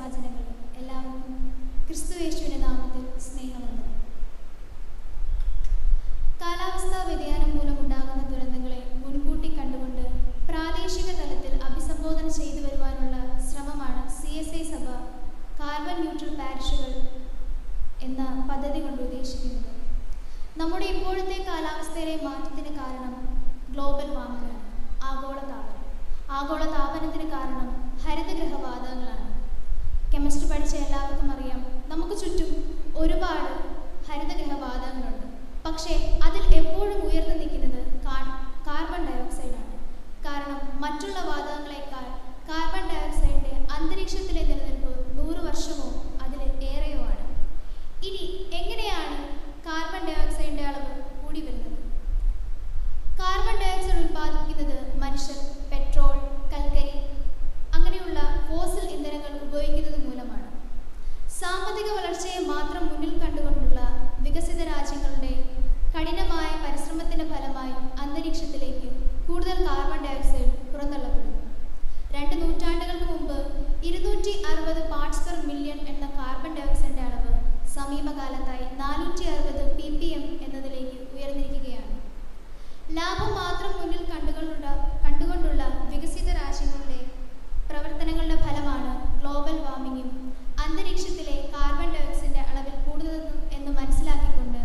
സഭാജനങ്ങൾ എല്ലാവർക്കും ക്രിസ്തുയേശുവിന്റെ നാമത്തിൽ സ്നേഹവന്ദനം. കാലാവസ്ഥാ വ്യതിയാനം മൂലമുണ്ടാകുന്ന ദുരന്തങ്ങളെ മുൻകൂട്ടി കണ്ടുകൊണ്ട് പ്രാദേശിക തലത്തിൽ അഭിസംബോധന ചെയ്തു വരുവാനുള്ള ശ്രമമാണ് CSI സഭ കാർബൺ ന്യൂട്രൽ പാരിഷുകൾ എന്ന പദ്ധതി കൊണ്ട് ഉദ്ദേശിക്കുന്നത്. നമ്മുടെ ഇപ്പോഴത്തെ കാലാവസ്ഥയിലെ മാറ്റത്തിന് കാരണം ഗ്ലോബൽ വാർമിംഗ് ആണ്, ആഗോളതാപനത്തിന് കാരണം ഹരിതഗൃഹവാതകങ്ങളാണ്. കെമിസ്ട്രി പഠിച്ച എല്ലാവർക്കും അറിയാം, നമുക്ക് ചുറ്റും ഒരുപാട് ഹരിതഗൃഹവാതകങ്ങളുണ്ട്. പക്ഷേ അതിൽ എപ്പോഴും ഉയർന്നു നിൽക്കുന്നത് കാർബൺ ഡയോക്സൈഡാണ്. കാരണം മറ്റുള്ള വാതകങ്ങളെക്കാൾ കാർബൺ ഡയോക്സൈഡിന്റെ അന്തരീക്ഷത്തിലെ നിലനിൽപ്പ് 100 വർഷമോ അതിൽ ഏറെയോ ആണ്. ഇനി എങ്ങനെയാണ് കാർബൺ ഡയോക്സൈഡിന്റെ അളവ് കൂടി വരുന്നത്? കാർബൺ ഡയോക്സൈഡ് ഉൽപ്പാദിപ്പിക്കുന്നത് മനുഷ്യർ പെട്രോൾ, കൽക്കരി അങ്ങനെയുള്ള ഫോസിൽ ഇന്ധനങ്ങൾ ഉപയോഗിക്കുന്നത് മൂലമാണ്. സാമ്പത്തിക വളർച്ചയെ മാത്രം മുന്നിൽ കണ്ടുകൊണ്ടുള്ള വികസിത രാജ്യങ്ങളുടെ കഠിനമായ പരിശ്രമത്തിന്റെ ഫലമായി അന്തരീക്ഷത്തിലേക്ക് കൂടുതൽ കാർബൺ ഡയോക്സൈഡ് പുറന്തള്ളപ്പെടുന്നു. 2 നൂറ്റാണ്ടുകൾക്ക് മുമ്പ് 260 പാർട്സ് പെർ മില്യൺ എന്ന കാർബൺ ഡയോക്സൈഡിന്റെ അളവ് സമീപകാലത്തായി 460 ppm എന്നതിലേക്ക് ഉയർന്നിരിക്കുകയാണ്. ലാഭം മാത്രം മുന്നിൽ കണ്ടുകൊണ്ടുള്ള വികസിത രാജ്യങ്ങളുടെ പ്രവർത്തനങ്ങളുടെ ഫലമാണ് ഗ്ലോബൽ വാർമിംഗും അന്തരീക്ഷത്തിലെ കാർബൺ ഡയോക്സൈഡിന്റെ അളവിൽ കൂടുതലെന്നും എന്ന് മനസ്സിലാക്കിക്കൊണ്ട്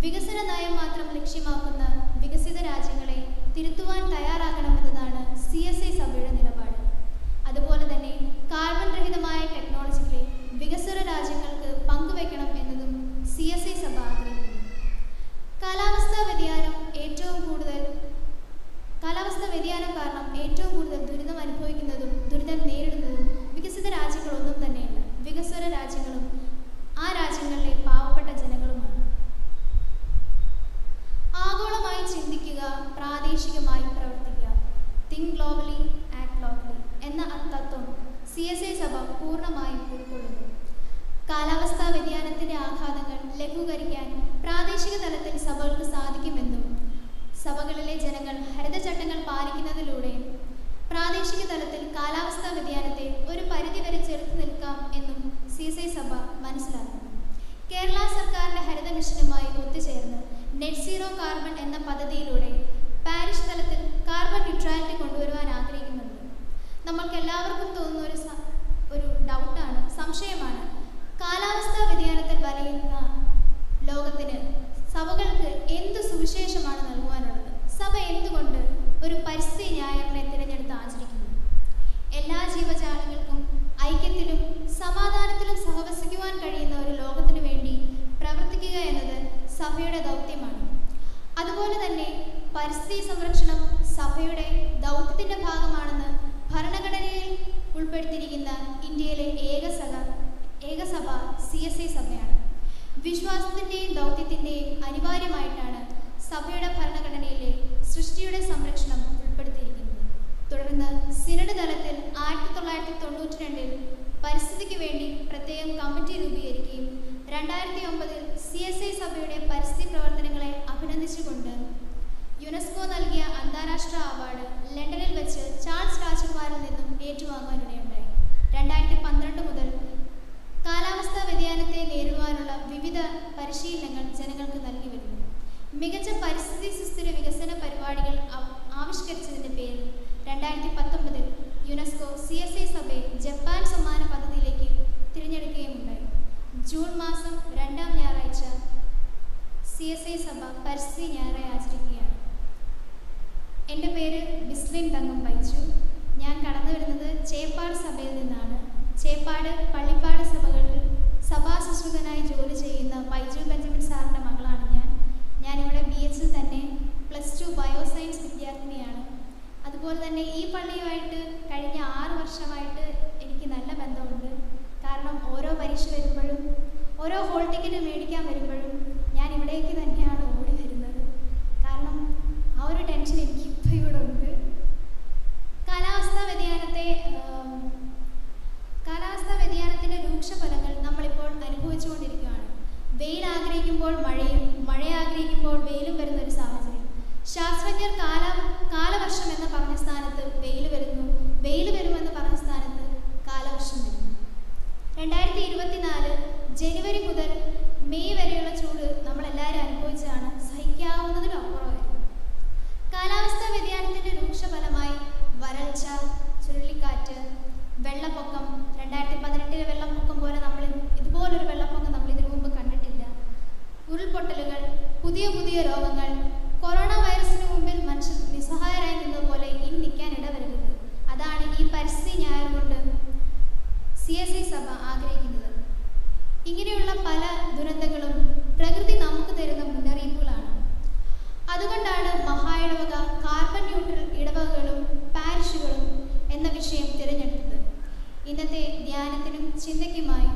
വികസന നയം മാത്രം ലക്ഷ്യമാക്കുന്ന വികസിത രാജ്യങ്ങളെ തിരുത്തുവാൻ തയ്യാറാകണമെന്നതാണ് CSI സഭയുടെ നിലപാട്. അതുപോലെ തന്നെ കാർബൺ രഹിതമായ ടെക്നോളജികളെ വികസ്വര രാജ്യങ്ങൾക്ക് പങ്കുവെക്കണം എന്നതും CSI സഭ ആഗ്രഹിക്കുന്നു. കാലാവസ്ഥാ വ്യതിയാനം കാരണം ഏറ്റവും കൂടുതൽ ദുരിതം അനുഭവിക്കുന്നതും ദുരിതം നേരിടുന്നതും വികസിത രാജ്യങ്ങളൊന്നും തന്നെയല്ല, വികസ്വര രാജ്യങ്ങളും ആ രാജ്യങ്ങളിലെ പാവപ്പെട്ട ജനങ്ങളുമാണ്. ആഗോളമായി ചിന്തിക്കുക, പ്രാദേശികമായി പ്രവർത്തിക്കുക, തിങ്ക് ഗ്ലോബലി ആക്ട് ലോക്കലി എന്ന തത്വം CSI സഭ പൂർണ്ണമായും ഉൾക്കൊള്ളുന്നു. കാലാവസ്ഥാ വ്യതിയാനത്തിന്റെ ആഘാതങ്ങൾ ലഘൂകരിക്കാൻ പ്രാദേശിക തലത്തിൽ സഭകൾക്ക് സാധിക്കുമെന്നും സഭകളിലെ ജനങ്ങൾ ഹരിതചട്ടങ്ങൾ പാലിക്കുന്നതിലൂടെ പ്രാദേശിക തലത്തിൽ കാലാവസ്ഥാ വ്യതിയാനത്തെ ഒരു പരിധിവരെ ചെറുത്തു നിൽക്കാം എന്നും CSI സഭ മനസ്സിലാക്കുന്നു. കേരള സർക്കാരിന്റെ ഹരിത മിഷനുമായി ഒത്തുചേർന്ന് നെറ്റ് സീറോ കാർബൺ എന്ന പദ്ധതിയിലൂടെ പാരിഷ് തലത്തിൽ കാർബൺ ന്യൂട്രാലിറ്റി കൊണ്ടുവരുവാൻ ആഗ്രഹിക്കുന്നുണ്ട്. നമ്മൾക്ക് എല്ലാവർക്കും തോന്നുന്ന ഒരു ഡൗട്ടാണ്, സംശയമാണ്, കാലാവസ്ഥാ വ്യതിയാനത്തിൽ വലയുന്ന ലോകത്തിന് സഭകൾക്ക് എന്ത് സുവിശേഷമാണ് നൽകുവാനുള്ളത്? സഭ എന്തുകൊണ്ട് ഒരു പരിസ്ഥിതി ഞായറിനെ തിരഞ്ഞെടുത്ത് ആചരിക്കുന്നു? എല്ലാ ജീവജാലങ്ങൾക്കും ഐക്യത്തിലും സമാധാനത്തിലും സഹവസിക്കുവാൻ കഴിയുന്ന ഒരു ലോകത്തിനു വേണ്ടി പ്രവർത്തിക്കുക എന്നത് സഭയുടെ ദൗത്യമാണ്. അതുപോലെ തന്നെ പരിസ്ഥിതി സംരക്ഷണം സഭയുടെ ദൗത്യത്തിന്റെ ഭാഗമാണെന്ന് ഭരണഘടനയിൽ ഉൾപ്പെടുത്തിയിരിക്കുന്ന ഇന്ത്യയിലെ ഏകസഭ CSI സഭയാണ്. വിശ്വാസത്തിന്റെയും ദൗത്യത്തിന്റെയും അനിവാര്യമായിട്ടാണ് സഭയുടെ ഭരണഘടനയിലെ സൃഷ്ടിയുടെ സംരക്ഷണം ഉൾപ്പെടുത്തിയിരിക്കുന്നത്. തുടർന്ന് സിനഡ് തലത്തിൽ 1992 പരിസ്ഥിതിക്ക് വേണ്ടി പ്രത്യേകം കമ്മിറ്റി രൂപീകരിക്കുകയും 2009 CSI സഭയുടെ പരിസ്ഥിതി പ്രവർത്തനങ്ങളെ അഭിനന്ദിച്ചുകൊണ്ട് യുനെസ്കോ നൽകിയ അന്താരാഷ്ട്ര അവാർഡ് ലണ്ടനിൽ വെച്ച് ചാൾസ് രാജകുമാരിൽ നിന്നും ഏറ്റുവാങ്ങുവാനിടയുണ്ടായി. 2012 മുതൽ കാലാവസ്ഥാ വ്യതിയാനത്തെ നേരിടുവാനുള്ള വിവിധ പരിശീലനങ്ങൾ ജനങ്ങൾക്ക് നൽകി വരുന്നു. മികച്ച പരിസ്ഥിതി സുസ്ഥിര വികസന പരിപാടികൾ ആവിഷ്കരിച്ചതിന്റെ പേരിൽ 2019 യുനെസ്കോ CSI സഭയെ ജപ്പാൻ സമ്മാന പദ്ധതിയിലേക്ക് തിരഞ്ഞെടുക്കുകയുമുണ്ടായി. ജൂൺ മാസം 2ാം ഞായറാഴ്ച CSI സഭ പരിസ്ഥിതി ഞായറായി ആചരിക്കുകയാണ്. എൻ്റെ പേര് ബിസ്ലിൻ തങ്കം പൈച്ചു. ഞാൻ കടന്നു വരുന്നത് ചേപ്പാട് സഭയിൽ നിന്നാണ്. ചേപ്പാട്, പള്ളിപ്പാട് സഭകളിൽ സഭാ ശുശ്രൂഷകനായി ജോലി ചെയ്യുന്ന പൈജു ബെഞ്ചമിൻ സാറിൻ്റെ മകളാണ് ഞാനിവിടെ BH തന്നെ +2 ബയോസയൻസ് വിദ്യാർത്ഥിനിയാണ്. അതുപോലെ തന്നെ ഈ പള്ളിയുമായിട്ട് കഴിഞ്ഞ 6 വർഷമായിട്ട് എനിക്ക് നല്ല ബന്ധമുണ്ട്. കാരണം ഓരോ പരീക്ഷ വരുമ്പോഴും ഓരോ ഹോൾ ടിക്കറ്റ് മേടിക്കാൻ വരുമ്പോഴും ഞാൻ ഇവിടേക്ക് തന്നെയാണ് ഓടി വരുന്നത്. കാരണം ആ ഒരു ടെൻഷൻ എനിക്ക് ഇപ്പോൾ ഇവിടെ ഉണ്ട്. കാലാവസ്ഥാ വ്യതിയാനത്തിന്റെ രൂക്ഷഫലങ്ങൾ നമ്മളിപ്പോൾ അനുഭവിച്ചുകൊണ്ടിരിക്കുകയാണ്. വെയിൽ ആഗ്രഹിക്കുമ്പോൾ മഴയും, മഴ ആഗ്രഹിക്കുമ്പോൾ വെയിലും വരുന്ന ഒരു സാഹചര്യം. ശാസ്ത്രജ്ഞർ കാലവർഷം എന്ന് പറഞ്ഞ സ്ഥാനത്ത് വെയിൽ വരുന്നു, വെയിൽ വരുമെന്ന് പറഞ്ഞ സ്ഥാനത്ത് കാലവർഷം വരുന്നു. ഇന്നത്തെ ധ്യാനത്തിനും ചിന്തയ്ക്കുമായി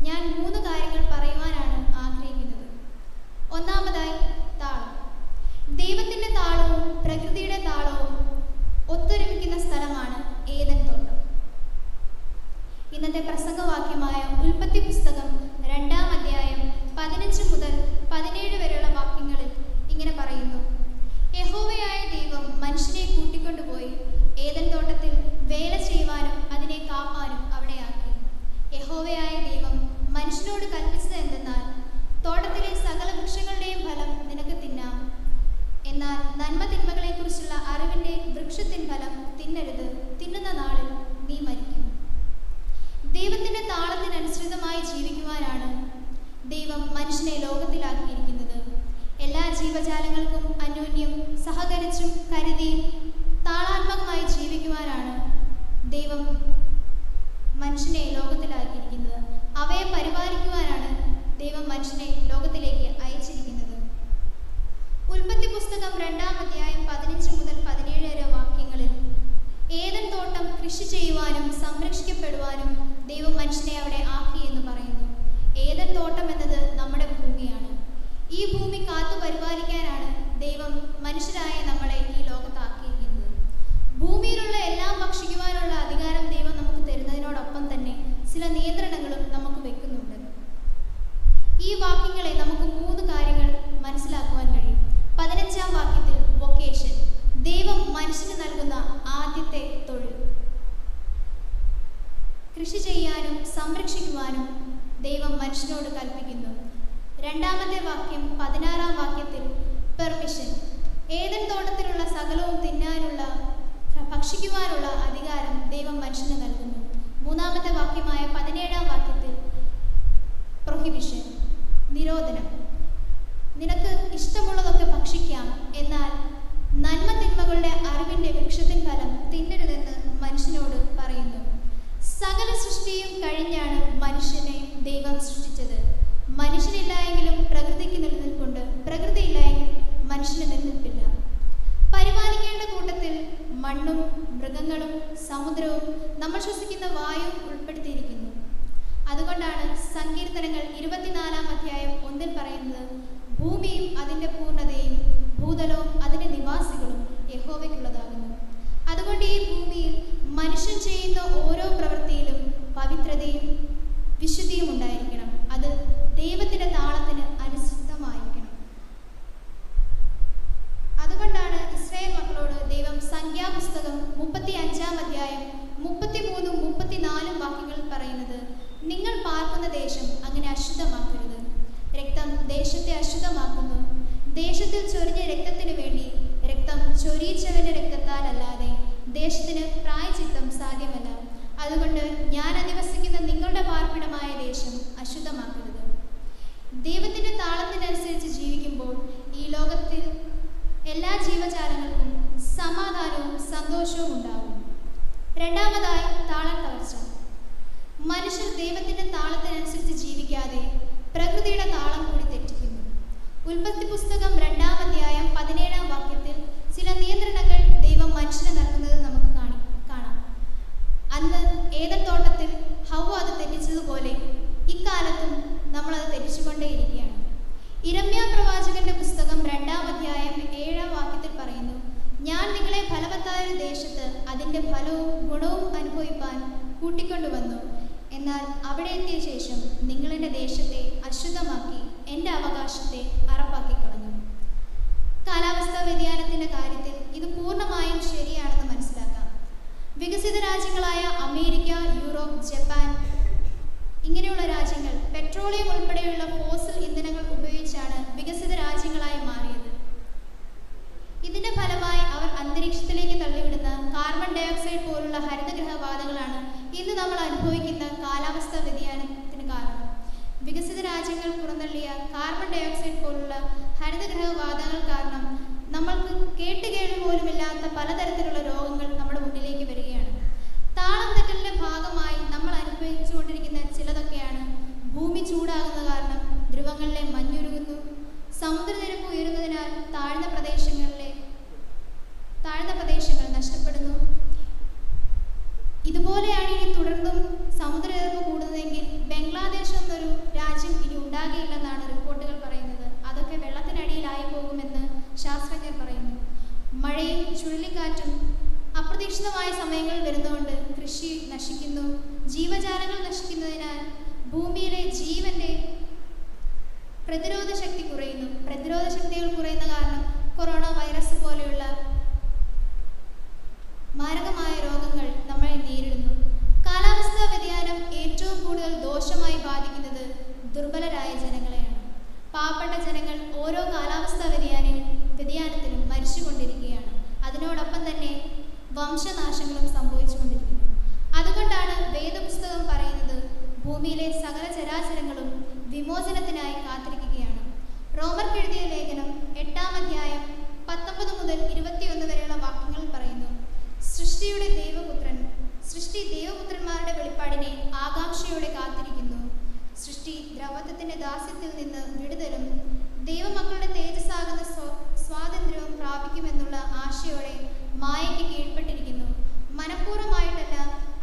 ഞാൻ 3 കാര്യങ്ങൾ പറയുവാനാണ് ആഗ്രഹിക്കുന്നത്. ഒന്നാമതായി, താളം. ദൈവത്തിൻ്റെ താളവും പ്രകൃതിയുടെ താളവും ഒത്തൊരുമിക്കുന്ന സ്ഥലമാണ് ഏദൻ തോട്ടം. ഇന്നത്തെ പ്രസംഗവാക്യമായ ഉൽപ്പത്തി പുസ്തകം 2-ാം അധ്യായം 15 മുതൽ 17 വരെയുള്ള വാക്യങ്ങളിൽ ഇങ്ങനെ പറയുന്നു: യഹോവയായ ദൈവം മനുഷ്യനെ കൂട്ടിക്കൊണ്ടുപോയി ഏദൻ തോട്ടത്തിൽ വേല ചെയ്യുവാനും അതിനെ കാപ്പാനും അവിടെയാക്കി. യഹോവയായ ദൈവം മനുഷ്യനോട് കൽപ്പിച്ചത് എന്തെന്നാൽ, തോട്ടത്തിലെ സകല വൃക്ഷങ്ങളുടെയും ഫലം നിനക്ക് തിന്നാം, എന്നാൽ നന്മ തിന്മകളെക്കുറിച്ചുള്ള അറിവിൻ്റെ വൃക്ഷത്തിൻ ഫലം തിന്നരുത്, തിന്നുന്ന നാളിൽ നീ മരിക്കും. ദൈവത്തിൻ്റെ താളത്തിനനുസൃതമായി ജീവിക്കുവാനാണ് ദൈവം മനുഷ്യനെ ലോകത്തിലാക്കിയിരിക്കുന്നത്. എല്ലാ ജീവജാലങ്ങൾക്കും അന്യോന്യം സഹകരിച്ചും കരുതിയും താളാത്മകമായി ജീവിക്കുവാനാണ് ദൈവം മനുഷ്യനെ ലോകത്തിലാക്കിയിരിക്കുന്നത്. അവയെ പരിപാലിക്കുവാനാണ് ദൈവം മനുഷ്യനെ ലോകത്തിലേക്ക് അയച്ചിരിക്കുന്നത്. ഉൽപ്പത്തി പുസ്തകം 2-ാം അധ്യായം 15 മുതൽ 17 വരെ വാക്യങ്ങളിൽ ഏദൻ തോട്ടം കൃഷി ചെയ്യുവാനും സംരക്ഷിക്കപ്പെടുവാനും ദൈവം മനുഷ്യനെ അവിടെ ആക്കി എന്ന് പറയുന്നു. ഏദൻ തോട്ടം എന്നത് നമ്മുടെ ഭൂമിയാണ്. ഈ ഭൂമി കാത്തു പരിപാലിക്കാനാണ് ദൈവം മനുഷ്യരായ നമ്മളെ ഈ ലോകത്താക്കിയിരിക്കുന്നത്. ഭൂമിയിലുള്ള എല്ലാം ഭക്ഷിക്കുവാനുള്ള അധികാരം ദൈവം നമുക്ക് തരുന്നതിനോടൊപ്പം തന്നെ ചില നിയന്ത്രണങ്ങളും നമുക്ക് വെക്കുന്നുണ്ട്. ഈ വാക്യങ്ങളെ നമുക്ക് 3 കാര്യങ്ങൾ മനസ്സിലാക്കുവാൻ കഴിയും. 15-ാം വാക്യത്തിൽ വൊക്കേഷൻ, ദൈവം മനുഷ്യന് നൽകുന്ന ആദ്യത്തെ തൊഴിൽ. കൃഷി ചെയ്യാനും സംരക്ഷിക്കുവാനും ദൈവം മനുഷ്യനോട് കൽപ്പിക്കുന്നു. 2-ാമത്തെ വാക്യം 16-ാം വാക്യത്തിൽ പെർമിഷൻ, ഏദൻ തോട്ടത്തിലുള്ള സകലവും തിന്നാനുള്ള ഭക്ഷിക്കുവാനുള്ള അധികാരം ദൈവം മനുഷ്യന് നൽകുന്നു. 3-ാമത്തെ വാക്യമായ 17-ാം വാക്യത്തിൽ പ്രൊഹിബിഷൻ, നിരോധനം. നിനക്ക് ഇഷ്ടമുള്ളതൊക്കെ ഭക്ഷിക്കാം, എന്നാൽ നന്മ തിന്മകളുടെ അറിവിൻ്റെ വൃക്ഷത്തിൻ ഫലം തിന്നരുതെന്ന് മനുഷ്യനോട് പറയുന്നു. സകല സൃഷ്ടിയും കഴിഞ്ഞാണ് മനുഷ്യനെ ദൈവം സൃഷ്ടിച്ചത്. മനുഷ്യനില്ലായെങ്കിലും പ്രകൃതിക്ക് നിലനിൽപ്പുണ്ട്, പ്രകൃതി ഇല്ലായെങ്കിൽ മനുഷ്യന് നിലനിൽപ്പില്ല. പരിപാലിക്കേണ്ട കൂട്ടത്തിൽ മണ്ണും മൃഗങ്ങളും സമുദ്രവും നമ്മൾ ശ്വസിക്കുന്ന വായുവും ഉൾപ്പെടുത്തിയിരിക്കുന്നു. അതുകൊണ്ടാണ് സങ്കീർത്തനങ്ങൾ 24-ാം അധ്യായം 1-ൽ പറയുന്നത്, ഭൂമിയും അതിൻ്റെ പൂർണ്ണതയും ഭൂതലവും അതിൻ്റെ നിവാസികളും യഹോവയ്ക്കുള്ളതാകുന്നു. അതുകൊണ്ട് ഈ ഭൂമിയിൽ മനുഷ്യൻ ചെയ്യുന്ന ഓരോ പ്രവൃത്തിയിലും പവിത്രതയും വിശുദ്ധിയും ഉണ്ടായിരിക്കണം. അത് ദൈവത്തിൻ്റെ താളത്തിന് അനുസൃതമായിരിക്കണം. അതുകൊണ്ടാണ് ഇസ്രായേൽ മക്കളോട് ദൈവം സംഖ്യാപുസ്തകം 35-ാം അധ്യായം 33-ഉം 34-ഉം വാക്യങ്ങളിൽ പറയുന്നത്, നിങ്ങൾ പാർക്കുന്ന ദേശം അങ്ങനെ അശുദ്ധമാക്കരുത്. രക്തം ദേശത്തെ അശുദ്ധമാക്കുന്നു. ദേശത്തിൽ ചൊരിഞ്ഞ രക്തത്തിനു വേണ്ടി രക്തം ചൊരിയിച്ചവന്റെ രക്തത്താൽ അല്ലാതെ ദേശത്തിന് പ്രായശ്ചിത്തം സാധ്യമല്ല. അതുകൊണ്ട് ഞാൻ അധിവസിക്കുന്ന നിങ്ങളുടെ പാർപ്പിടമായ ദേശം അശുദ്ധമാക്കരുത്. ദൈവത്തിൻ്റെ താളത്തിനനുസരിച്ച് ജീവിക്കുമ്പോൾ ഈ ലോകത്തിൽ എല്ലാ ജീവജാലങ്ങൾക്കും സമാധാനവും സന്തോഷവും ഉണ്ടാകും. 2-ാമതായി, താളം തകർച്ച. മനുഷ്യർ ദൈവത്തിൻ്റെ താളത്തിനനുസരിച്ച് ജീവിക്കാതെ പ്രകൃതിയുടെ താളം കൂടി തെറ്റിക്കുന്നു. ഉൽപ്പത്തി പുസ്തകം 2-ാം അധ്യായം 17-ാം വാക്യത്തിൽ ചില നിയന്ത്രണങ്ങൾ ദൈവം മനുഷ്യന് നൽകുന്നത് നമുക്ക് കാണാം. അന്ന് ഏദൻ തോട്ടത്തിൽ ഹവ്വ അത് തെറ്റിച്ചതുപോലെ ഇക്കാലത്തും നമ്മളത് തെറ്റിച്ചുകൊണ്ടേയിരിക്കുകയാണ്. ഇരമ്യാ പ്രവാചകന്റെ പുസ്തകം 2-ാം അധ്യായം 7-ാം വാക്യത്തിൽ പറയുന്നു, ഞാൻ നിങ്ങളെ ഫലവത്തായ ഒരു ദേശത്ത് അതിൻ്റെ ഫലവും ഗുണവും അനുഭവിപ്പാൻ കൂട്ടിക്കൊണ്ടുവന്നു. എന്നാൽ അവിടെ എത്തിയ ശേഷം നിങ്ങൾ എൻ്റെ ദേശത്തെ അശുദ്ധമാക്കി എൻ്റെ അവകാശത്തെ അറപ്പാക്കി കളഞ്ഞു. കാലാവസ്ഥാ വ്യതിയാനത്തിൻ്റെ കാര്യത്തിൽ ഇത് പൂർണ്ണമായും ശരിയാണെന്ന് മനസ്സിലാക്കാം. വികസിത രാജ്യങ്ങളായ അമേരിക്ക, യൂറോപ്പ്, ജപ്പാൻ ഇങ്ങനെയുള്ള രാജ്യങ്ങൾ പെട്രോളിയം ഉൾപ്പെടെയുള്ള ഫോസിൽ ഇന്ധനങ്ങൾ ഉപയോഗിച്ചാണ് വികസിത രാജ്യങ്ങളായി മാറിയത്. ഇതിൻ്റെ ഫലമായി അവർ അന്തരീക്ഷത്തിലേക്ക് തള്ളിവിടുന്ന കാർബൺ ഡയോക്സൈഡ് പോലുള്ള ഹരിതഗ്രഹവാതങ്ങളാണ് ഇന്ന് നമ്മൾ അനുഭവിക്കുന്ന കാലാവസ്ഥാ വ്യതിയാനത്തിന് കാരണം. വികസിത രാജ്യങ്ങൾ പുറന്തള്ളിയ കാർബൺ ഡയോക്സൈഡ് പോലുള്ള ഹരിതഗ്രഹവാതങ്ങൾ കാരണം നമ്മൾക്ക് കേട്ടുകേൾവി പോലുമില്ലാത്ത പലതരത്തിലുള്ള രോഗങ്ങൾ നമ്മുടെ മുന്നിലേക്ക് വരികയാണ്. താളം തെറ്റലിൻ്റെ ഭാഗമായി നമ്മൾ അനുഭവിച്ചുകൊണ്ടിരിക്കുന്ന ചിലതൊക്കെയാണ്: ഭൂമി ചൂടാകുന്ന കാരണം ധ്രുവങ്ങളിലെ മഞ്ഞുരുകുന്നു, സമുദ്രനിരപ്പ് ഉയരുന്നതിനാൽ താഴ്ന്ന പ്രദേശങ്ങൾ നഷ്ടപ്പെടുന്നു. ഇതുപോലെയാണ് ഇനി തുടർന്നും ഉണ്ടാകുകയില്ലെന്നാണ് റിപ്പോർട്ടുകൾ പറയുന്നത്. അതൊക്കെ വെള്ളത്തിനടിയിലായി പോകുമെന്ന് ശാസ്ത്രജ്ഞർ പറയുന്നു. മഴയും ചുഴലിക്കാറ്റും അപ്രതീക്ഷിതമായ സമയങ്ങളിൽ വരുന്നതുകൊണ്ട് കൃഷി നശിക്കുന്നു, ജീവജാലങ്ങൾ നശിക്കുന്നതിനാൽ ഭൂമിയിലെ ജീവന്റെ പ്രതിരോധ ശക്തി കുറയുന്നു. പ്രതിരോധ ശക്തികൾ കുറയുന്ന കാരണം കൊറോണ വൈറസ് പോലെയുള്ള മാരകമായ രോഗങ്ങൾ നമ്മളെ നേരിടുന്നു. കാലാവസ്ഥാ വ്യതിയാനം ഏറ്റവും കൂടുതൽ ദോഷമായി ബാധിക്കുന്നത് ദുർബലരായ ജനങ്ങളെയാണ്. പാവപ്പെട്ട ജനങ്ങൾ ഓരോ കാലാവസ്ഥാ വ്യതിയാനത്തിലും മരിച്ചുകൊണ്ടിരിക്കുകയാണ്. അതിനോടൊപ്പം തന്നെ വംശനാശങ്ങളും സംഭവിച്ചുകൊണ്ടിരിക്കുന്നു. അതുകൊണ്ടാണ് വേദപുസ്തകം പറയുന്നത് ഭൂമിയിലെ സകല ചരാചരങ്ങളും വിമോചനത്തിനായി കാത്തിരിക്കുകയാണ്. റോമർക്ക് എഴുതിയ ലേഖനം 8-ാം അധ്യായം 19 മുതൽ 21 വരെയുള്ള വാക്യങ്ങൾ പറയുന്നു, സൃഷ്ടി ദൈവപുത്രന്മാരുടെ വെളിപ്പാടിനെ ആകാംക്ഷയോടെ കാത്തിരിക്കുന്നു. സൃഷ്ടി ദ്രവത്വത്തിന്റെ ദാസ്യത്തിൽ നിന്ന് വിടുതലും ദൈവമക്കളുടെ തേജസ്സാകുന്ന സ്വാതന്ത്ര്യവും പ്രാപിക്കുമെന്നുള്ള ആശയോടെ മായയ്ക്ക് കീഴ്പ്പെട്ടിരിക്കുന്നു. മനഃപൂർവ്വമായിട്ടല്ല,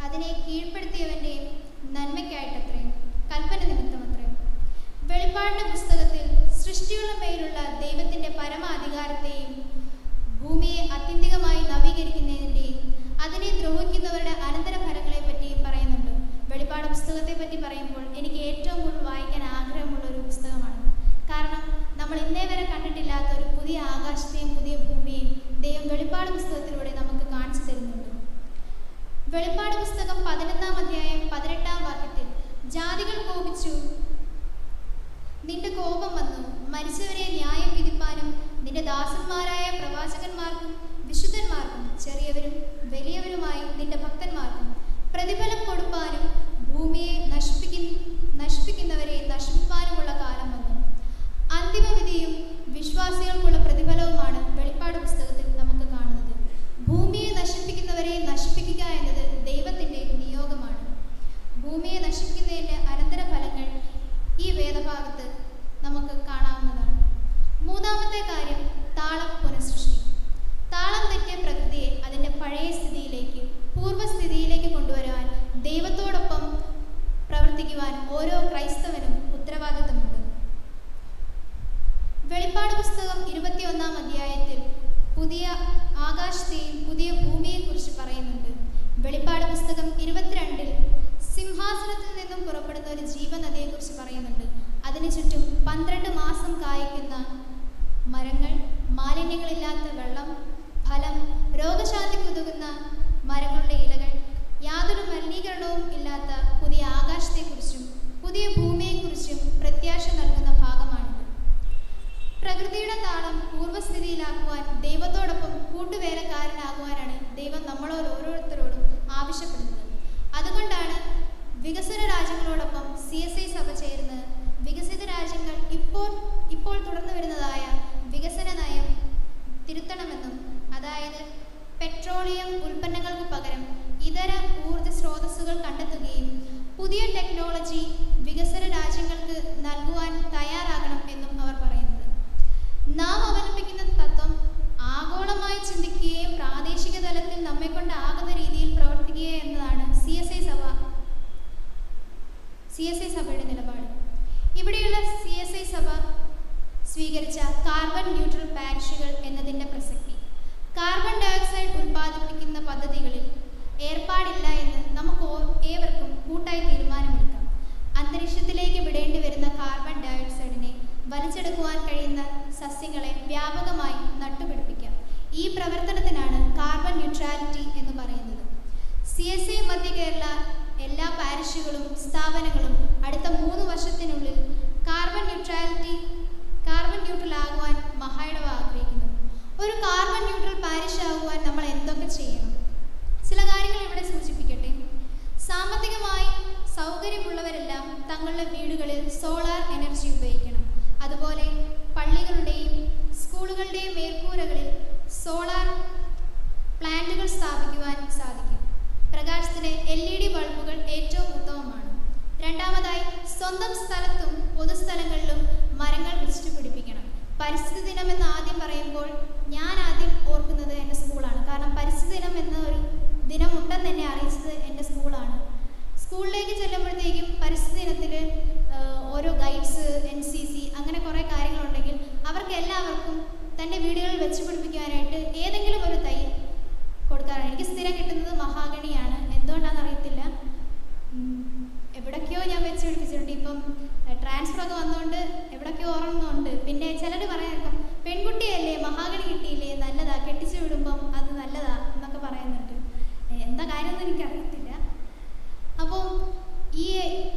അതിനെ കീഴ്പ്പെടുത്തിയവന്റെ നന്മയ്ക്കായിട്ടത്രേ, കൽപ്പന നിമിത്തമത്രേ. വെളിപ്പാടിന്റെ പുസ്തകത്തിൽ സൃഷ്ടിയുടെ മേലുള്ള ദൈവത്തിന്റെ പരമാധികാരത്തെയും ഭൂമിയെ അത്യന്തികമായി നവീകരിക്കുന്നതിൻ്റെയും അതിനെ ദ്രോഹിക്കുന്നവരുടെ അനന്തരഫലങ്ങളെ പറ്റിയും പറയുന്നുണ്ട്. വെളിപ്പാട് പുസ്തകത്തെ പറ്റി പറയുമ്പോൾ എനിക്ക് ഏറ്റവും കൂടുതൽ വായിക്കാൻ ആഗ്രഹമുള്ള ഒരു പുസ്തകമാണ്. കാരണം നമ്മൾ ഇന്നേ വരെ കണ്ടിട്ടില്ലാത്ത ഒരു പുതിയ ആകാശത്തെയും പുതിയ ഭൂമിയെയും ദൈവം വെളിപ്പാട് പുസ്തകത്തിലൂടെ നമുക്ക് കാണിച്ചു തരുന്നുണ്ട്. വെളിപ്പാട് പുസ്തകം 11-ാം അധ്യായം 18-ാം വാക്യത്തിൽ, ജാതികൾ കോപിച്ചു, നിന്റെ കോപം വന്നു, മരിച്ചവരെ ന്യായം വിധിപ്പാനും നിന്റെ ദാസന്മാരായ പ്രവാചകന്മാർക്കും വിശുദ്ധന്മാർക്കും ചെറിയവരും വലിയവരുമായി നിന്റെ ഭക്തന്മാർക്കും പ്രതിഫലം കൊടുപ്പാനും ഭൂമിയെ നശിപ്പിക്കുന്നവരെ നശിപ്പിപ്പാനുമുള്ള കാലം വന്നു. അന്തിമവിധിയും വിശ്വാസികൾക്കുള്ള പ്രതിഫലവുമാണ് വെളിപ്പാട് പുസ്തകത്തിൽ നമുക്ക് കാണുന്നത്. ഭൂമിയെ നശിപ്പിക്കുന്നവരെ നശിപ്പിക്കുക എന്നത് ദൈവത്തിന്റെ നിയോഗമാണ്. ഭൂമിയെ നശിപ്പിക്കുന്നതിന്റെ അനന്തരഫലങ്ങൾ ഈ വേദഭാഗത്ത് നമുക്ക് കാണാവുന്നതാണ്. മൂന്നാമത്തെ കാര്യം, താളം പുനഃസൃഷ്ടി. താളം തെറ്റിയ പ്രകൃതിയെ അതിൻ്റെ പഴയ സ്ഥിതിയിലേക്ക്, പൂർവ്വസ്ഥിതിയിലേക്ക് കൊണ്ടുവരുവാൻ ദൈവത്തോടൊപ്പം പ്രവർത്തിക്കുവാൻ ഓരോ ക്രൈസ്തവനും ഉത്തരവാദിത്തമുണ്ട്. വെളിപ്പാട് പുസ്തകം 21-ാം അധ്യായത്തിൽ പുതിയ ആകാശത്തെയും പുതിയ ഭൂമിയെക്കുറിച്ച് പറയുന്നുണ്ട്. വെളിപ്പാട് പുസ്തകം 22-ൽ സിംഹാസനത്തിൽ നിന്നും പുറപ്പെടുന്ന ഒരു ജീവനദിയെക്കുറിച്ച് പറയുന്നുണ്ട്. അതിനു ചുറ്റും 12 മാസം കായ്ക്കുന്ന മരങ്ങൾ, മാലിന്യങ്ങളില്ലാത്ത വെള്ളം, ഫലം, രോഗശാന്തിക്കുതകുന്ന മരങ്ങളുടെ ഇലകൾ, യാതൊരു മലിനീകരണവും ഇല്ലാത്ത പുതിയ ആകാശത്തെക്കുറിച്ചും പുതിയ ഭൂമിയെക്കുറിച്ചും പ്രത്യാശ നൽകുന്ന ഭാഗമാണിത്. പ്രകൃതിയുടെ താളം പൂർവ്വസ്ഥിതിയിലാക്കുവാൻ ദൈവത്തോടൊപ്പം കൂട്ടുവേലക്കാരനാകുവാനാണ് ദൈവം നമ്മളോട് ഓരോരുത്തരോടും ആവശ്യപ്പെടുന്നത്. അതുകൊണ്ടാണ് വികസന രാജ്യങ്ങളോടൊപ്പം CSI സഭ ചേർന്ന് വികസിത രാജ്യങ്ങൾ ഇപ്പോൾ തുടർന്നു വരുന്നതായ വികസന നയം തിരുത്തണമെന്നും, അതായത് പെട്രോളിയം ഉൽപ്പന്നങ്ങൾക്ക് പകരം ഇതര ഊർജ സ്രോതസ്സുകൾ കണ്ടെത്തുകയും പുതിയ ടെക്നോളജി വികസന രാജ്യങ്ങൾക്ക് നൽകുവാൻ തയ്യാറാകണം എന്നും അവർ പറയുന്നത്. നാം അവലംബിക്കുന്ന തത്വം ആഗോളമായി ചിന്തിക്കുകയും പ്രാദേശിക തലത്തിൽ നമ്മെക്കൊണ്ടാകുന്ന രീതിയിൽ പ്രവർത്തിക്കുക എന്നതാണ് CSI സഭയുടെ നിലപാട്. ഇവിടെയുള്ള CSI സഭ സ്വീകരിച്ച കാർബൺ ന്യൂട്രൽ പാരിഷുകൾ എന്നതിൻ്റെ പ്രസക്തി, കാർബൺ ഡയോക്സൈഡ് ഉൽപ്പാദിപ്പിക്കുന്ന പദ്ധതികളിൽ ഏർപ്പാടില്ല എന്ന് നമുക്ക് ഏവർക്കും കൂട്ടായി തീരുമാനമെടുക്കാം. അന്തരീക്ഷത്തിലേക്ക് വിടേണ്ടി വരുന്ന കാർബൺ ഡയോക്സൈഡിനെ വലിച്ചെടുക്കുവാൻ കഴിയുന്ന സസ്യങ്ങളെ വ്യാപകമായി നട്ടുപിടിപ്പിക്കാം. ഈ പ്രവർത്തനത്തിനാണ് കാർബൺ ന്യൂട്രാലിറ്റി എന്ന് പറയുന്നത്. CSI മധ്യ കേരള എല്ലാ പാരിഷുകളും സ്ഥാപനങ്ങളും അടുത്ത 3 വർഷത്തിനുള്ളിൽ കാർബൺ ന്യൂട്രൽ ആകുവാൻ മഹായിടവ ആഗ്രഹിക്കുന്നു. ഒരു കാർബൺ ന്യൂട്രൽ പാരിഷ് ആകുവാൻ നമ്മൾ എന്തൊക്കെ ചെയ്യണം? ചില കാര്യങ്ങൾ ഇവിടെ സൂചിപ്പിക്കട്ടെ. സാമ്പത്തികമായി സൗകര്യമുള്ളവരെല്ലാം തങ്ങളുടെ വീടുകളിൽ സോളാർ എനർജി ഉപയോഗിക്കണം. അതുപോലെ പള്ളികളുടെയും സ്കൂളുകളുടെയും മേൽക്കൂരകളിൽ സോളാർ പ്ലാന്റുകൾ സ്ഥാപിക്കുവാൻ സാധിക്കും. പ്രകാശത്തിന് LED ബൾബുകൾ ഏറ്റവും ഉത്തമമാണ്. രണ്ടാമതായി, സ്വന്തം സ്ഥലത്തും പൊതുസ്ഥലങ്ങളിലും മരങ്ങൾ വെച്ചിട്ട് പിടിപ്പിക്കണം. പരിസ്ഥിതി ദിനം എന്ന് ആദ്യം പറയുമ്പോൾ ഞാൻ ആദ്യം ഓർക്കുന്നത് എൻ്റെ സ്കൂളാണ്. കാരണം പരിസ്ഥിതി ദിനം എന്ന ഒരു ദിനമുണ്ടെന്ന് എന്നെ അറിയിച്ചത് എൻ്റെ സ്കൂളാണ്. സ്കൂളിലേക്ക് ചെല്ലുമ്പോഴത്തേക്കും പരിസ്ഥിതി ദിനത്തിൽ ഓരോ ഗൈഡ്സ്, വെച്ച് പിടിപ്പിക്കുവാനായിട്ട് ഏതെങ്കിലും ഒരു തൈ കൊടുക്കാറാണ്. എനിക്ക് സ്ഥിരം കിട്ടുന്നത് മഹാഗണിയാണ്. എന്തുകൊണ്ടാണെന്ന് അറിയത്തില്ല, എവിടൊക്കെയോ ഞാൻ വെച്ച് പിടിപ്പിച്ചിട്ടുണ്ട്. ഇപ്പം ട്രാൻസ്ഫറൊക്കെ വന്നുകൊണ്ട് എവിടൊക്കെയോ ഓർമ്മയുണ്ട്. പിന്നെ ചിലർ പറയാം പെൺകുട്ടിയല്ലേ മഹാഗണി കിട്ടിയില്ലേ, നല്ലതാ, കെട്ടിച്ചു വിടുമ്പം അത് നല്ലതാ എന്നൊക്കെ പറയുന്നുണ്ട്. എന്താ കാര്യമൊന്നും എനിക്കറിയത്തില്ല. അപ്പോൾ ഈ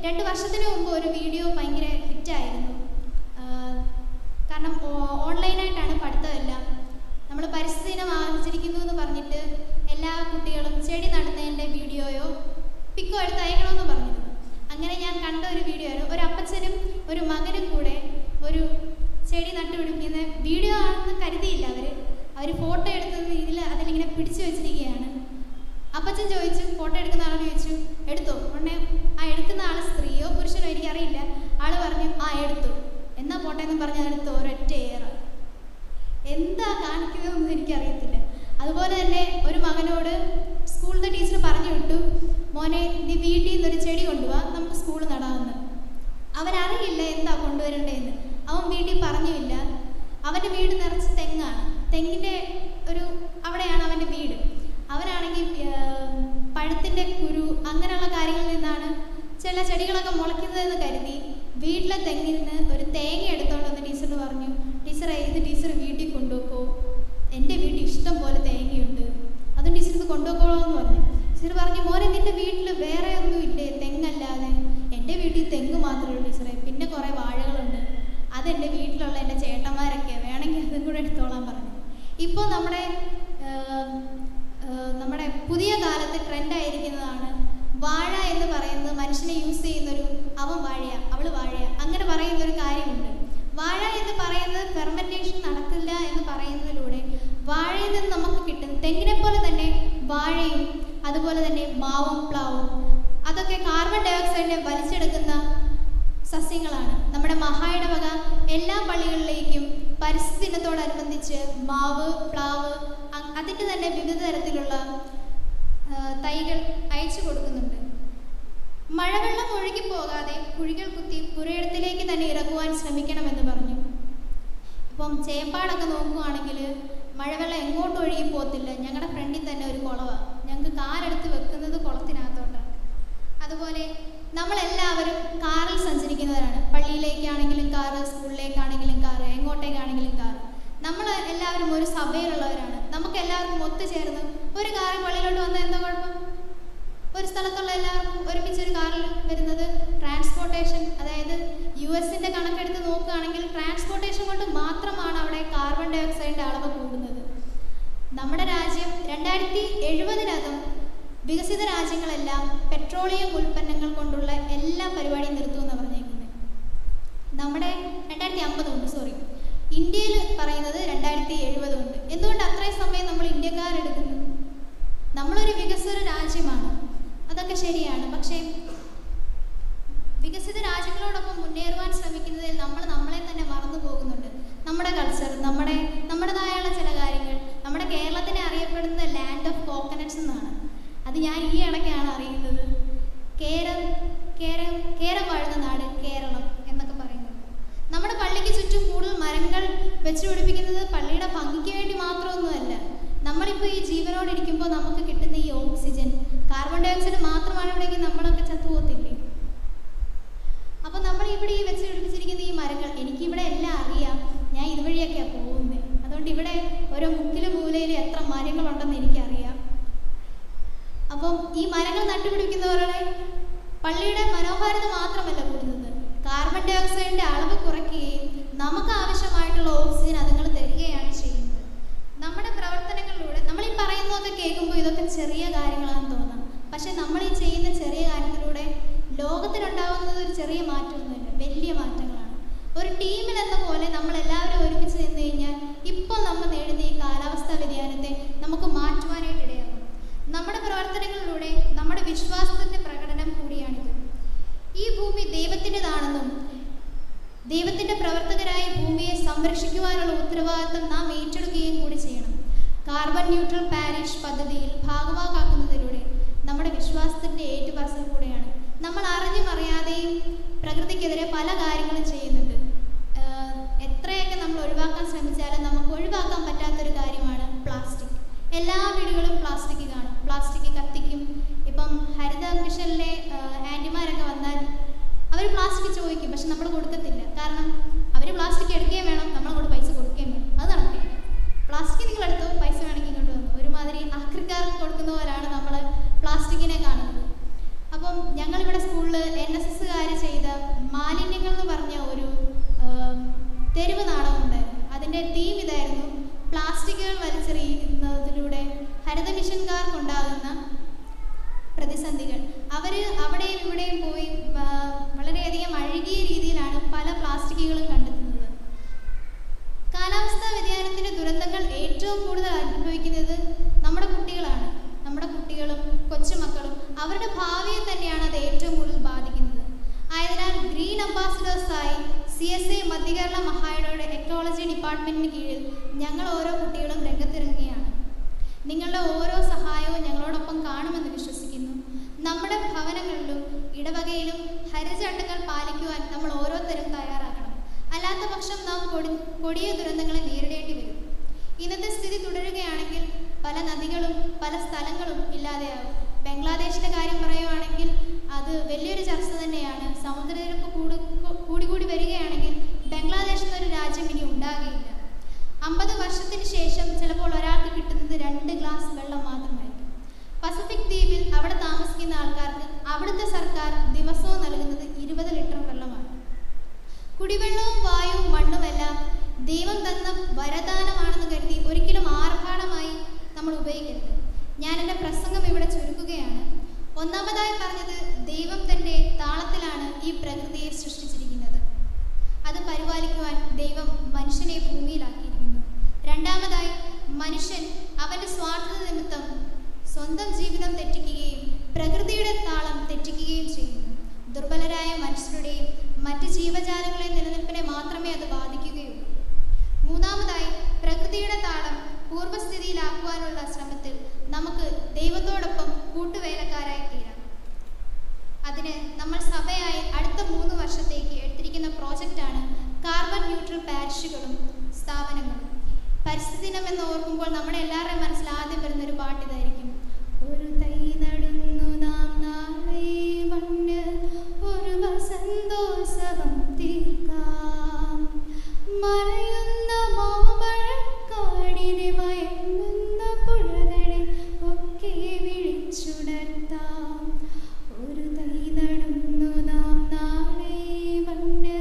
2 വർഷത്തിന് മുമ്പ് ഒരു വീഡിയോ ഭയങ്കര ഹിറ്റായിരുന്നു. കാരണം ഓൺലൈനായിട്ടാണ് പഠിത്തമെല്ലാം. നമ്മൾ പരിസ്ഥിതി ദിനം ആചരിക്കുന്നു എന്ന് പറഞ്ഞിട്ട് എല്ലാ കുട്ടികളും ചെടി നടുന്നതിൻ്റെ വീഡിയോയോ പിക്കോ എടുത്ത് അയക്കണമെന്ന് പറഞ്ഞിരുന്നു. അങ്ങനെ ഞാൻ കണ്ട ഒരു വീഡിയോ ആയിരുന്നു. ഒരു അപ്പച്ചനും ഒരു മകനും കൂടെ ഒരു ചെടി നട്ടുപിടിപ്പിക്കുന്ന വീഡിയോ ആണെന്ന് കരുതിയില്ല. അവർ ഫോട്ടോ എടുത്തത് അതിലിങ്ങനെ പിടിച്ചു വെച്ചിരിക്കുകയാണ്. അപ്പച്ചൻ ചോദിച്ചു, ഫോട്ടോ എടുക്കുന്ന ആളോട് ചോദിച്ചു, എടുത്തോ? ഉടനെ ആ എടുക്കുന്ന ആൾ സ്ത്രീയോ പുരുഷനോ എനിക്കറിയില്ല. ആൾ പറഞ്ഞു ആ എടുത്തു. എന്നാ പോട്ടെ എന്ന് പറഞ്ഞ് എടുത്തു. ഒരൊറ്റ ഏറ്. എന്താ കാണിക്കുന്നതെന്ന് എനിക്കറിയത്തില്ല. അതുപോലെ തന്നെ ഒരു മകനോട് സ്കൂളിലെ ടീച്ചർ പറഞ്ഞു വിട്ടു, മോനെ നീ വീട്ടിൽ നിന്നൊരു ചെടി കൊണ്ടുപോവാ, നമുക്ക് സ്കൂൾ നടാമെന്ന്. അവനറിയില്ല എന്താ കൊണ്ടുവരണ്ടേന്ന്. അവൻ വീട്ടിൽ പറഞ്ഞില്ല. അവൻ്റെ വീട് നിറച്ച് തെങ്ങാണ്. തെങ്ങിൻ്റെ അവിടെയാണ് അവൻ്റെ വീട്. അവനാണെങ്കിൽ പഴത്തിൻ്റെ കുരു അങ്ങനെയുള്ള കാര്യങ്ങളിൽ നിന്നാണ് ചില ചെടികളൊക്കെ മുളയ്ക്കുന്നതെന്ന് കരുതി വീട്ടിലെ തെങ്ങിൽ നിന്ന് ഒരു തേങ്ങ എടുത്തോണ്ട് വന്ന് ടീച്ചറിന് പറഞ്ഞു, ടീച്ചറെ ഇത് ടീച്ചർ വീട്ടിൽ കൊണ്ടുപോക്കോ, എൻ്റെ വീട്ടിൽ ഇഷ്ടം പോലെ തേങ്ങയുണ്ട്, അതും ടീച്ചർ ഇത് കൊണ്ടുപോക്കോളൂ എന്ന് പറഞ്ഞു. ടീച്ചർ പറഞ്ഞു, മോനെ നിൻ്റെ വീട്ടിൽ വേറെ ഒന്നും ഇല്ലേ തെങ്ങല്ലാതെ? എൻ്റെ വീട്ടിൽ തെങ്ങ് മാത്രമേ ഉള്ളൂ ടീച്ചറെ, പിന്നെ കുറേ വാഴകളുണ്ട്, അതെൻ്റെ വീട്ടിലുള്ള എൻ്റെ ചേട്ടന്മാരൊക്കെ വേണമെങ്കിൽ അതും കൂടെ എടുത്തോളാൻ പറഞ്ഞു. ഇപ്പോൾ നമ്മുടെ പുതിയ കാലത്ത് ട്രെൻഡായിരിക്കുന്നതാണ് വാഴ എന്ന് പറയുന്നത്. മനുഷ്യനെ യൂസ് ചെയ്യുന്നൊരു അവൻ വാഴയ അവൾ വാഴയ അങ്ങനെ പറയുന്നൊരു കാര്യമുണ്ട്. വാഴ എന്ന് പറയുന്നത് ഫെർമെൻറ്റേഷൻ നടക്കില്ല എന്ന് പറയുന്നതിലൂടെ വാഴയിൽ നിന്ന് നമുക്ക് കിട്ടും. തെങ്ങിനെ പോലെ തന്നെ വാഴയും അതുപോലെ തന്നെ മാവും പ്ലാവും അതൊക്കെ കാർബൺ ഡയോക്സൈഡിനെ വലിച്ചെടുക്കുന്ന സസ്യങ്ങളാണ്. നമ്മുടെ മഹായുടെ വക എല്ലാ പള്ളികളിലേക്കും പരിസ്ഥിതി ദിനത്തോടനുബന്ധിച്ച് മാവ്, പ്ലാവ്, അതിൻ്റെ തന്നെ വിവിധ തരത്തിലുള്ള തൈകൾ അയച്ചു കൊടുക്കുന്നുണ്ട്. മഴവെള്ളം ഒഴുകി പോകാതെ കുഴികൾ കുത്തി പുരയിടത്തിലേക്ക് തന്നെ ഇറക്കുവാൻ ശ്രമിക്കണമെന്ന് പറഞ്ഞു. ഇപ്പം ചേപ്പാടൊക്കെ നോക്കുകയാണെങ്കിൽ മഴവെള്ളം എങ്ങോട്ടും ഒഴുകി പോകത്തില്ല. ഞങ്ങളുടെ ഫ്രണ്ടിൽ തന്നെ ഒരു കുളമാണ്. ഞങ്ങൾക്ക് കാലെടുത്ത് വെക്കുന്നത് കുളത്തിനകത്തോട്ടാണ്. അതുപോലെ നമ്മളെല്ലാവരും കാറിൽ സഞ്ചരിക്കുന്നവരാണ്. പള്ളിയിലേക്കാണെങ്കിലും കാറ്, സ്കൂളിലേക്കാണെങ്കിലും കാറ്, എങ്ങോട്ടേക്കാണെങ്കിലും കാറ്. നമ്മൾ എല്ലാവരും ഒരു സഭയിലുള്ളവരാണ്. നമുക്ക് എല്ലാവർക്കും ഒത്തുചേർന്ന് ഒരു കാറിൽ പള്ളിയിലോട്ട് വന്നാൽ എന്താ കുഴപ്പം? ഒരു സ്ഥലത്തുള്ള എല്ലാവർക്കും ഒരുമിച്ചൊരു കാറിൽ വരുന്നത് ട്രാൻസ്പോർട്ടേഷൻ, അതായത് US-ൻ്റെ കണക്കെടുത്ത് നോക്കുകയാണെങ്കിൽ ട്രാൻസ്പോർട്ടേഷൻ കൊണ്ട് മാത്രമാണ് അവിടെ കാർബൺ ഡയോക്സൈഡിൻ്റെ അളവ് കൂടുന്നത്. നമ്മുടെ രാജ്യം 2070-നകം വികസിത രാജ്യങ്ങളെല്ലാം പെട്രോളിയം ഉൽപ്പന്നങ്ങൾ കൊണ്ടുള്ള എല്ലാ പരിപാടിയും നിർത്തുമെന്ന് പറഞ്ഞേക്കുന്നത്. നമ്മുടെ 2050 ഉണ്ട്, ഇന്ത്യയിൽ പറയുന്നത് 2070 ഉണ്ട്. എന്തുകൊണ്ട് അത്രയും സമയം നമ്മൾ ഇന്ത്യക്കാരെടുക്കുന്നു? നമ്മളൊരു വികസിത രാജ്യമാണ്, അതൊക്കെ ശരിയാണ്. പക്ഷേ വികസിത രാജ്യങ്ങളോടൊപ്പം മുന്നേറുവാൻ ശ്രമിക്കുന്നതിൽ നമ്മൾ നമ്മളെ തന്നെ മറന്നു പോകുന്നുണ്ട്. നമ്മുടെ കൾച്ചർ, നമ്മുടേതായുള്ള ചില കാര്യങ്ങൾ. നമ്മുടെ കേരളത്തിനെ അറിയപ്പെടുന്ന ലാൻഡ് ഓഫ് കോക്കനട്ട്സ് എന്നാണ്. അത് ഞാൻ ഈ ഇടയ്ക്കാണ് അറിയുന്നത്. കേരം വാഴുന്ന നാട് കേരളം എന്നൊക്കെ പറയുന്നത്. നമ്മുടെ പള്ളിക്ക് ചുറ്റും കൂടുതൽ മരങ്ങൾ വെച്ചു പിടിപ്പിക്കുന്നത് പള്ളിയുടെ ഭംഗിക്ക് വേണ്ടി മാത്രമൊന്നുമല്ല. നമ്മളിപ്പോൾ ഈ ജീവനോടിരിക്കുമ്പോൾ നമുക്ക് കിട്ടുന്ന ഈ ഓക്സിജൻ, കാർബൺ ഡയോക്സൈഡ് മാത്രമാണ് ഇവിടെയെങ്കിൽ നമ്മളൊക്കെ ചത്തുപോകത്തില്ലേ? അപ്പോൾ നമ്മൾ ഇവിടെ ഈ വെച്ച് പിടിപ്പിച്ചിരിക്കുന്ന ഈ മരങ്ങൾ, എനിക്കിവിടെ എല്ലാം അറിയാം, ഞാൻ ഇതുവഴിയൊക്കെയാണ് പോകുന്നത്. അതുകൊണ്ട് ഇവിടെ ഓരോ മുക്കിലും മൂലയിലും എത്ര മരങ്ങളുണ്ടെന്ന് എനിക്കറിയാം. അപ്പം ഈ മരങ്ങൾ നട്ടുപിടിക്കുന്നവരുടെ പള്ളിയുടെ മനോഹാരിത മാത്രമല്ല കൂടുന്നത്, കാർബൺ ഡയോക്സൈഡിൻ്റെ അളവ് കുറയ്ക്കുകയും നമുക്ക് ആവശ്യമായിട്ടുള്ള ഓക്സിജൻ അതുങ്ങൾ തരികയാണ് ചെയ്യുന്നത്. നമ്മുടെ പ്രവർത്തനങ്ങളിലൂടെ നമ്മൾ ഈ പറയുന്നതൊക്കെ കേൾക്കുമ്പോൾ ഇതൊക്കെ ചെറിയ കാര്യങ്ങളാണെന്ന് തോന്നാം. പക്ഷെ നമ്മൾ ഈ ചെയ്യുന്ന ചെറിയ കാര്യത്തിലൂടെ ലോകത്തിനുണ്ടാകുന്നത് ഒരു ചെറിയ മാറ്റമൊന്നുമില്ല, വലിയ മാറ്റങ്ങളാണ്. ഒരു ടീമിലെന്ന പോലെ നമ്മളെല്ലാവരും ഒരുമിച്ച് നിന്ന് കഴിഞ്ഞാൽ ഇപ്പോൾ നമ്മൾ നേടുന്ന ഈ കാലാവസ്ഥാ വ്യതിയാനത്തെ നമുക്ക് മാറ്റുവാനായിട്ട് ഇടയാകും. നമ്മുടെ പ്രവർത്തനങ്ങളിലൂടെ നമ്മുടെ വിശ്വാസത്തിൻ്റെ പ്രകടനം കൂടിയാണിത്. ഈ ഭൂമി ദൈവത്തിൻ്റെതാണെന്നും ദൈവത്തിൻ്റെ പ്രവർത്തകരായ ഭൂമിയെ സംരക്ഷിക്കുവാനുള്ള ഉത്തരവാദിത്തം നാം ഏറ്റെടുക്കുകയും കൂടി ചെയ്യണം. കാർബൺ ന്യൂട്രൽ പാരിഷ് പദ്ധതിയിൽ ഭാഗമാക്കുന്നതിലൂടെ നമ്മുടെ വിശ്വാസത്തിൻ്റെ ഏറ്റുപറച്ചിൽ കൂടെയാണ്. നമ്മൾ അറിഞ്ഞും അറിയാതെയും പ്രകൃതിക്കെതിരെ പല കാര്യങ്ങളും ചെയ്യുന്നുണ്ട്. എത്രയൊക്കെ നമ്മൾ ഒഴിവാക്കാൻ ശ്രമിച്ചാലും നമുക്ക് ഒഴിവാക്കാൻ പറ്റാത്തൊരു പ്ലാസ്റ്റിക്കിനെ കാണുന്നത്. അപ്പം ഞങ്ങളിവിടെ സ്കൂളിൽ NSSകാർ ചെയ്ത മാലിന്യങ്ങൾ എന്ന് പറഞ്ഞ ഒരു തെരുവ് നാടകമുണ്ടായിരുന്നു. അതിൻ്റെ തീം ഇതായിരുന്നു: പ്ലാസ്റ്റിക്കുകൾ വലിച്ചെറിയുന്നതിലൂടെ ഹരിത മിഷൻകാർക്കുണ്ടാകുന്ന പ്രതിസന്ധികൾ. അവർ അവിടെയും ഇവിടെയും പോയി വളരെയധികം അഴുകിയ രീതിയിലാണ് പല പ്ലാസ്റ്റിക്കുകളും കണ്ടെത്തുന്നത്. കാലാവസ്ഥാ വ്യതിയാനത്തിൻ്റെ ദുരന്തങ്ങൾ ഏറ്റവും കൂടുതൽ അനുഭവിക്കുന്നത് നമ്മുടെ കുട്ടികളാണ്. നമ്മുടെ കുട്ടികളും കൊച്ചുമക്കളും അവരുടെ ഭാവിയെ തന്നെയാണ് അത് ഏറ്റവും കൂടുതൽ ബാധിക്കുന്നത്. ആയതിനാൽ ഗ്രീൻ അംബാസിഡേഴ്സായി CSA മധ്യകേരള മഹായിടയുടെ എക്കോളജി ഡിപ്പാർട്ട്മെൻറ്റിന് കീഴിൽ ഞങ്ങൾ ഓരോ കുട്ടികളും രംഗത്തിറങ്ങുകയാണ്. നിങ്ങളുടെ ഓരോ സഹായവും ഞങ്ങളോടൊപ്പം കാണുമെന്ന് വിശ്വസിക്കുന്നു. നമ്മുടെ ഭവനങ്ങളിലും ഇടവകയിലും ഹരിതചട്ടങ്ങൾ പാലിക്കുവാൻ നമ്മൾ ഓരോരുത്തരും തയ്യാറാക്കണം. അല്ലാത്ത പക്ഷം നാം കൊടിയ ദുരന്തങ്ങളെ നേരിടേണ്ടി വരും. ഇന്നത്തെ സ്ഥിതി തുടരുകയാണെങ്കിൽ പല നദികളും പല സ്ഥലങ്ങളും ഇല്ലാതെയാകും. ബംഗ്ലാദേശിൻ്റെ കാര്യം പറയുകയാണെങ്കിൽ അത് വലിയൊരു ചർച്ച തന്നെയാണ്. സമുദ്രനിരപ്പ് കൂടി വരികയാണെങ്കിൽ ബംഗ്ലാദേശ് എന്നൊരു രാജ്യം ഇനി ഉണ്ടാകുകയില്ല. 50 വർഷത്തിന് ശേഷം ചിലപ്പോൾ ഒരാൾക്ക് കിട്ടുന്നത് 2 ഗ്ലാസ് വെള്ളം മാത്രമായിരിക്കും. പസഫിക് ദ്വീപിൽ അവിടെ താമസിക്കുന്ന ആൾക്കാർക്ക് അവിടുത്തെ സർക്കാർ ദിവസവും നൽകുന്നത് 20 ലിറ്റർ വെള്ളമാണ്. കുടിവെള്ളവും വായുവും മണ്ണുമെല്ലാം ദൈവം തന്ന വരദാനമാണെന്ന് കരുതി ഒരിക്കലും ആർഭാടമായി നമ്മൾ ഉപയോഗിക്കരുത്. ഞാൻ എൻ്റെ പ്രസംഗം ഇവിടെ ചുരുക്കുകയാണ്. ഒന്നാമതായി പറഞ്ഞത്, ദൈവം തൻ്റെ താളത്തിലാണ് ഈ പ്രകൃതിയെ സൃഷ്ടിച്ചിരിക്കുന്നത്. അത് പരിപാലിക്കുവാൻ ദൈവം മനുഷ്യനെ ഭൂമിയിലാക്കിയിരിക്കുന്നു. രണ്ടാമതായി, മനുഷ്യൻ അവൻ്റെ സ്വാർത്ഥ നിമിത്തം സ്വന്തം ജീവിതം തെറ്റിക്കുകയും പ്രകൃതിയുടെ താളം തെറ്റിക്കുകയും ചെയ്യുന്നു. ദുർബലരായ മനുഷ്യരുടെയും മറ്റ് ജീവജാലങ്ങളെ നിലനിൽപ്പിനെ മാത്രമേ അത് ബാധിക്കുകയുള്ളൂ. മൂന്നാമതായി, പ്രകൃതിയുടെ താളം പൂർവ്വസ്ഥിതിയിലാക്കുവാനുള്ള ശ്രമത്തിൽ നമുക്ക് ദൈവത്തോടൊപ്പം കൂട്ടുവേലക്കാരായി തീരാം. അതിന് നമ്മൾ സഭയായി അടുത്ത 3 വർഷത്തേക്ക് എടുത്തിരിക്കുന്ന പ്രോജക്റ്റാണ് കാർബൺ ന്യൂട്രൽ പാരിഷുകളും സ്ഥാപനങ്ങളും. പരിസ്ഥിതി ദിനം എന്ന് ഓർക്കുമ്പോൾ നമ്മുടെ എല്ലാവരുടെയും മനസ്സിൽ ആദ്യം വരുന്നൊരു പാട്ട് ഇതായിരിക്കും: ഒരു തൈ നടുന്നു നാം നാളെ മണ്ണ്, ഒരു വസന്തോത്സവം തീർക്കാം, മറയുന്ന മാമഴക്കാടിനെ മയങ്ങുന്ന പുഴകളെ ഒക്കെ വിളിച്ചുണർത്താം. ഒരു തൈ നടുന്നു നാം നാളെ മണ്ണ്,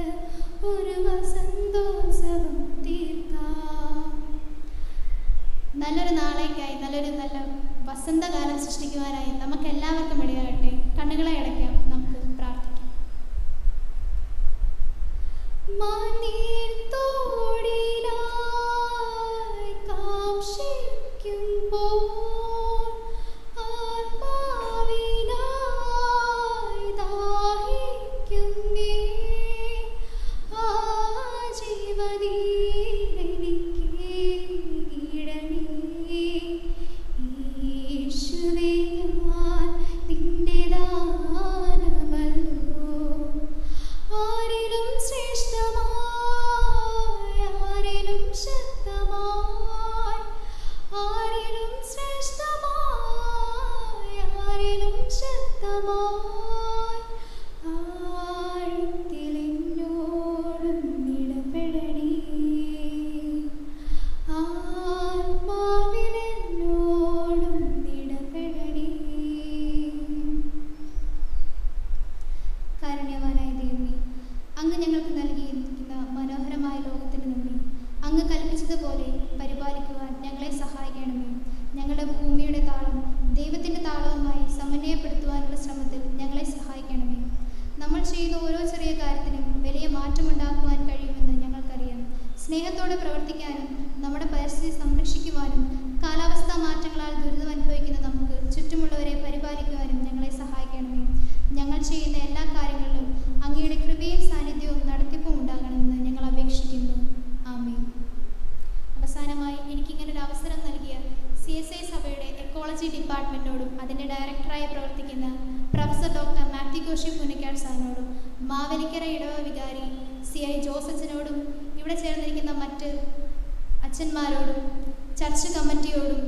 ഒരു വസന്തോത്സവം തീർക്കാം. നല്ലൊരു നാളേക്കായി, നല്ല വസന്തകാലം സൃഷ്ടിക്കുവാനായി നമുക്ക് എല്ലാവർക്കും ഇടയാകട്ടെ. കണ്ണുകളെ അടയ്ക്കാം, നമുക്ക് പ്രാർത്ഥിക്കാം. മാനീർത്തോടിനായി കാംക്ഷിക്കുമ്പോൾ ആത്മാവിനായി ദാഹിക്കുന്നേ, ആ ജീവനീരെനിക്ക് ഈടണേ. യേശുവേ, ഞാൻ നിന്റെ ദാനമല്ലോ. ആരിലും ശ്രേഷ്ഠമായി, ആരിലും ശക്തമായി, ആരിലും ശ്രേഷ്ഠമായി, ആരിലും ശക്തമായി, ആഴത്തിൽ എന്നോടും ഇടപെടണേ, ആത്മാവിൽ എന്നോടും ഇടപെടണേ. കാരുണ്യവാനായ ദൈവമേ, അങ്ങ് ഞങ്ങൾക്ക് നൽകിയിരിക്കുന്ന മനോഹരമായ ലോകത്തിന് നന്ദി. അങ്ങ് കൽപ്പിച്ചതുപോലെ പരിപാലിക്കുവാൻ ഞങ്ങളെ സഹായിക്കണമേ. ഞങ്ങളുടെ ഭൂമിയുടെ താളം ദൈവത്തിൻ്റെ താളവുമായി സമന്വയപ്പെടുത്തുവാനുള്ള ശ്രമത്തിൽ ഞങ്ങളെ സഹായിക്കണമേ. നമ്മൾ ചെയ്യുന്ന ഓരോ ചെറിയ കാര്യത്തിനും വലിയ മാറ്റമുണ്ടാക്കുവാൻ കഴിയുമെന്ന് ഞങ്ങൾക്കറിയാം. സ്നേഹത്തോടെ പ്രവർത്തിക്കാനും നമ്മുടെ പരിസ്ഥിതി സംരക്ഷിക്കുവാനും കാലാവസ്ഥാ മാറ്റങ്ങളാൽ ദുരിതം അനുഭവിക്കുന്ന നമുക്ക് ചുറ്റുമുള്ളവരെ പരിപാലിക്കുവാനും ഞങ്ങളെ സഹായിക്കണമേ. ഞങ്ങൾ ചെയ്യുന്ന എല്ലാ കാര്യങ്ങളിലും അങ്ങയുടെ കൃപയും സാന്നിധ്യവും നടത്തിപ്പും ഉണ്ടാകണമെന്ന് ഞങ്ങൾ അപേക്ഷിക്കുന്നു. ആമേൻ. അവസാനമായി എനിക്കിങ്ങനൊരു അവസരം നൽകിയ CSI സഭയുടെ എക്കോളജി ഡിപ്പാർട്ട്മെൻറ്റിനോടും അതിൻ്റെ ഡയറക്ടറായി പ്രവർത്തിക്കുന്ന പ്രൊഫസർ ഡോക്ടർ മാത്യു കോശി പുന്നക്കാട് സാറിനോടും മാവേലിക്കര ഇടവ വികാരി CI ജോസച്ചനോടും ഇവിടെ ചേർന്നിരിക്കുന്ന മറ്റ് അച്ഛന്മാരോടും ചർച്ച് കമ്മിറ്റിയോടും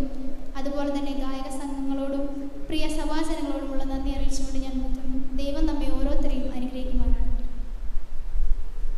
അതുപോലെ തന്നെ ഗായക സംഘങ്ങളോടും പ്രിയ സഭാജനങ്ങളോടും